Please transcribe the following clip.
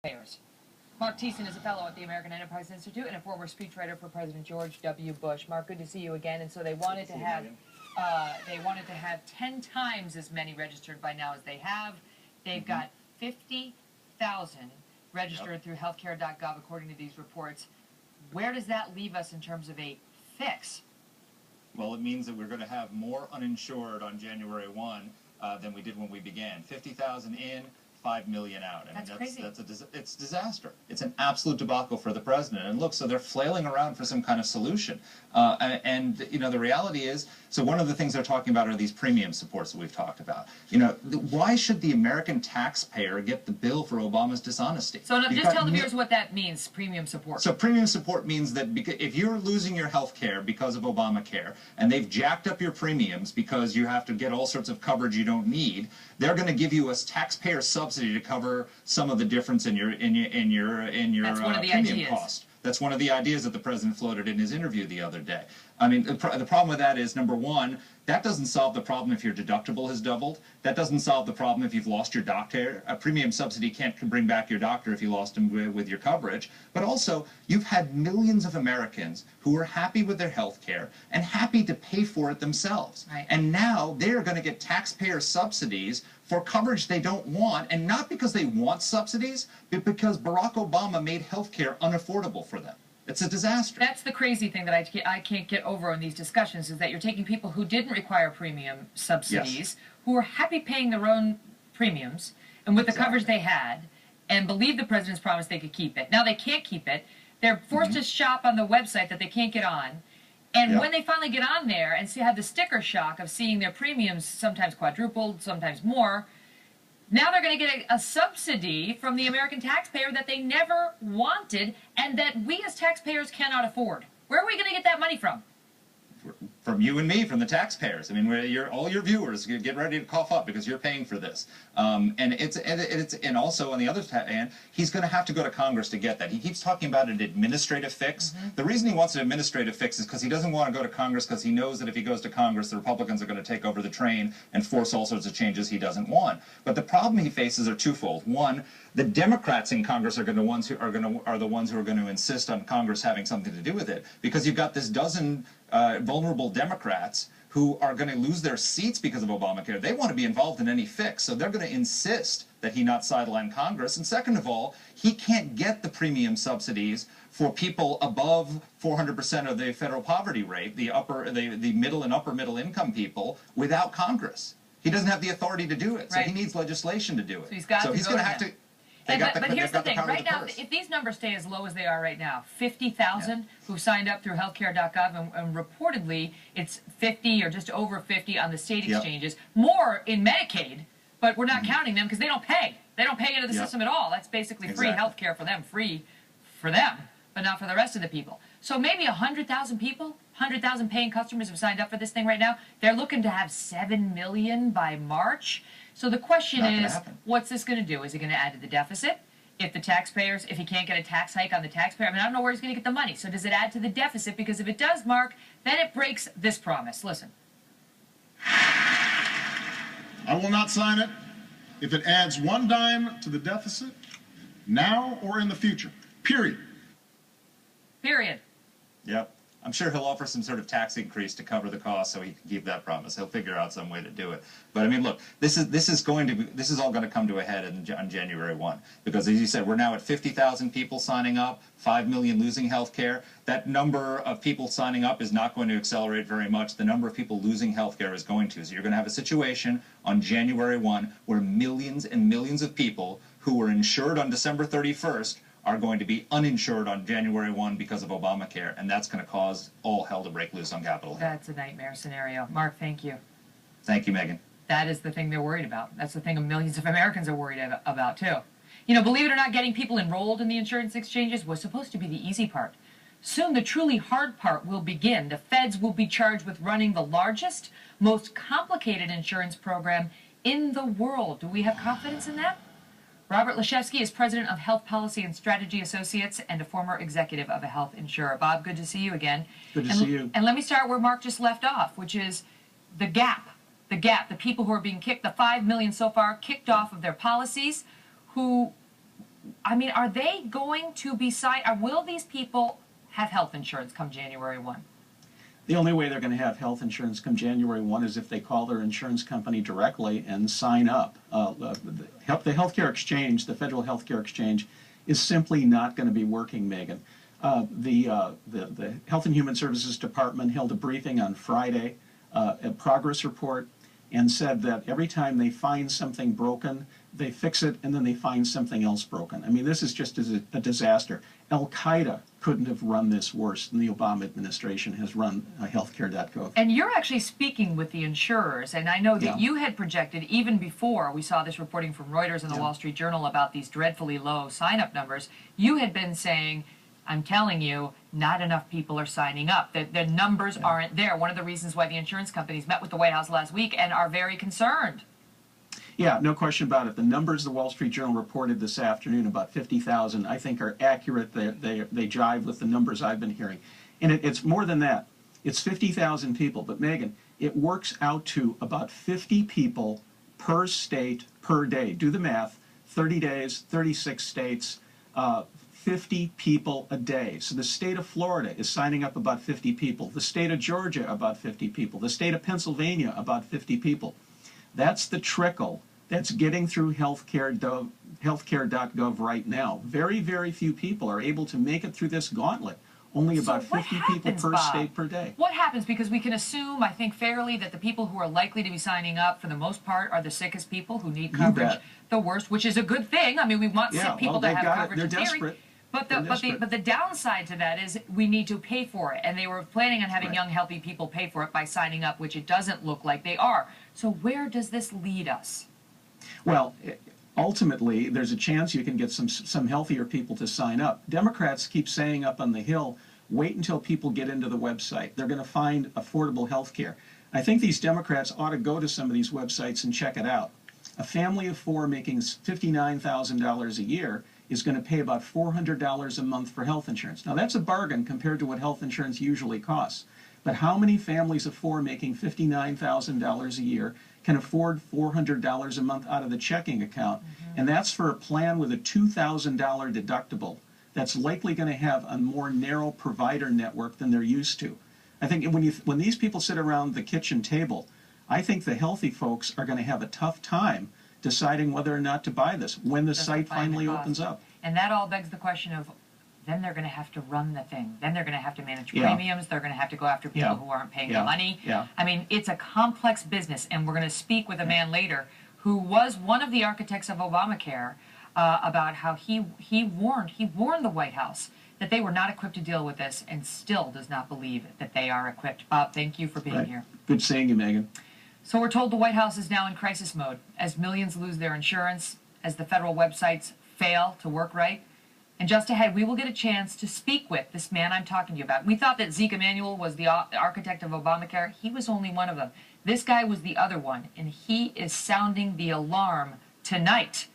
taxpayers. Mark Thiessen is a fellow at the American Enterprise Institute and a former speechwriter for President George W. Bush. Mark, good to see you again. And so they wanted to have 10 times as many registered by now as they have. They've got 50,000 registered through healthcare.gov, according to these reports. Where does that leave us in terms of a fix? Well, it means that we're going to have more uninsured on January 1 than we did when we began. 50,000 in, 5 million out. I That's mean, crazy. It's disaster. It's an absolute debacle for the president. And look, so they're flailing around for some kind of solution. And you know, the reality is, so one of the things they're talking about are these premium supports that we've talked about. You know, why should the American taxpayer get the bill for Obama's dishonesty? So just tell the viewers what that means, premium support. So premium support means that if you're losing your health care because of Obamacare, and they've jacked up your premiums because you have to get all sorts of coverage you don't need, they're going to give you a taxpayer subsidy to cover some of the difference in your premium cost. That's one of the ideas that the president floated in his interview the other day. I mean, the problem with that is, number one, that doesn't solve the problem if your deductible has doubled. That doesn't solve the problem if you've lost your doctor. A premium subsidy can't bring back your doctor if you lost him with your coverage. But also, you've had millions of Americans who are happy with their health care and happy to pay for it themselves. Right. And now they're going to get taxpayer subsidies for coverage they don't want, and not because they want subsidies, but because Barack Obama made health care unaffordable for them. It's a disaster. That's the crazy thing that I can't get over in these discussions, is that you're taking people who didn't require premium subsidies, who were happy paying their own premiums, and with the coverage they had, and believed the president's promise they could keep it. Now they can't keep it. They're forced to shop on the website that they can't get on. And when they finally get on there and have the sticker shock of seeing their premiums sometimes quadrupled, sometimes more, now they're going to get a subsidy from the American taxpayer that they never wanted and that we as taxpayers cannot afford. Where are we going to get that money from? From you and me, from the taxpayers. I mean, all your viewers get ready to cough up because you're paying for this. And also on the other hand, he's going to have to go to Congress to get that. He keeps talking about an administrative fix. The reason he wants an administrative fix is because he doesn't want to go to Congress, because he knows that if he goes to Congress, the Republicans are going to take over the train and force all sorts of changes he doesn't want. But the problem he faces are twofold. One, the Democrats in Congress are the ones who are going to insist on Congress having something to do with it, because you've got this dozen vulnerable Democrats who are going to lose their seats because of Obamacare. They want to be involved in any fix, so they're going to insist that he not sideline Congress. And second of all, he can't get the premium subsidies for people above 400% of the federal poverty rate, the middle and upper middle income people, without Congress. He doesn't have the authority to do it, so he needs legislation to do it. So he's going to have to. But here's the thing, right now, if these numbers stay as low as they are right now, 50,000 who signed up through healthcare.gov, and reportedly it's 50 or just over 50 on the state exchanges, more in Medicaid, but we're not counting them because they don't pay. They don't pay into the system at all. That's basically free healthcare for them, but not for the rest of the people. So maybe 100,000 people, 100,000 paying customers have signed up for this thing right now. They're looking to have 7 million by March. So the question is, what's this going to do? Is it going to add to the deficit? If he can't get a tax hike on the taxpayer, I mean, I don't know where he's going to get the money. So does it add to the deficit? Because if it does, Mark, then it breaks this promise. Listen. I will not sign it if it adds one dime to the deficit, now or in the future. Period. Period. Yep. I'm sure he'll offer some sort of tax increase to cover the cost so he can keep that promise. He'll figure out some way to do it. But I mean, look, this is all going to come to a head on January 1, because as you said, we're now at 50,000 people signing up, 5 million losing health care. That number of people signing up is not going to accelerate very much. The number of people losing health care is going to. So you're going to have a situation on January 1 where millions and millions of people who were insured on December 31st are going to be uninsured on January 1 because of Obamacare, and that's going to cause all hell to break loose on Capitol Hill. That's a nightmare scenario. Mark, thank you. Thank you, Megan. That is the thing they're worried about. That's the thing millions of Americans are worried about, too. You know, believe it or not, getting people enrolled in the insurance exchanges was supposed to be the easy part. Soon the truly hard part will begin. The feds will be charged with running the largest, most complicated insurance program in the world. Do we have confidence in that? Robert Leshevsky is president of Health Policy and Strategy Associates and a former executive of a health insurer. Bob, good to see you again. Good to see you. And let me start where Mark just left off, which is the gap, the people who are being kicked, the 5 million so far kicked off of their policies, who I mean, are they going to be signed? Will these people have health insurance come January 1? The only way they're going to have health insurance come January 1 is if they call their insurance company directly and sign up. The healthcare exchange, the federal healthcare exchange, is simply not going to be working, Megan. The Health and Human Services Department held a briefing on Friday, a progress report, and said that every time they find something broken, they fix it, and then they find something else broken. I mean, this is just a disaster. Al-Qaeda couldn't have run this worse than the Obama administration has run healthcare.gov. And you're actually speaking with the insurers, and I know that you had projected, even before we saw this reporting from Reuters and the Wall Street Journal about these dreadfully low sign-up numbers, you had been saying, I'm telling you, not enough people are signing up. The numbers aren't there. One of the reasons why the insurance companies met with the White House last week and are very concerned. Yeah, no question about it. The numbers the Wall Street Journal reported this afternoon, about 50,000, I think are accurate. They jive with the numbers I've been hearing. And it's more than that. It's 50,000 people. But, Megan, it works out to about 50 people per state per day. Do the math. 30 days, 36 states, 50 people a day. So the state of Florida is signing up about 50 people. The state of Georgia, about 50 people. The state of Pennsylvania, about 50 people. That's the trickle that's getting through healthcare.gov right now. Very, very few people are able to make it through this gauntlet. Only about 50 people per state per day. What happens? Because we can assume, I think fairly, that the people who are likely to be signing up, for the most part, are the sickest people who need coverage the worst, which is a good thing. I mean, we want sick people to have coverage. They're in theory. desperate. But the downside to that is we need to pay for it, and they were planning on having young, healthy people pay for it by signing up, which it doesn't look like they are. So where does this lead us? Well, ultimately, there's a chance you can get some healthier people to sign up. Democrats keep saying up on the Hill, wait until people get into the website. They're going to find affordable health care. I think these Democrats ought to go to some of these websites and check it out. A family of four making $59,000 a year is going to pay about $400 a month for health insurance. Now, that's a bargain compared to what health insurance usually costs. But how many families of four making $59,000 a year can afford $400 a month out of the checking account? And that's for a plan with a $2,000 deductible that's likely going to have a more narrow provider network than they're used to. I think when these people sit around the kitchen table, I think the healthy folks are going to have a tough time deciding whether or not to buy this when the site finally opens up. And that all begs the question of, then they're going to have to run the thing. Then they're going to have to manage premiums. They're going to have to go after people who aren't paying the money. I mean, it's a complex business, and we're going to speak with a man later who was one of the architects of Obamacare about how he warned the White House that they were not equipped to deal with this, and still does not believe that they are equipped. Bob, thank you for being here. Good seeing you, Megan. So we're told the White House is now in crisis mode as millions lose their insurance, as the federal websites fail to work right. And just ahead, we will get a chance to speak with this man I'm talking to you about. We thought that Zeke Emanuel was the architect of Obamacare. He was only one of them. This guy was the other one, and he is sounding the alarm tonight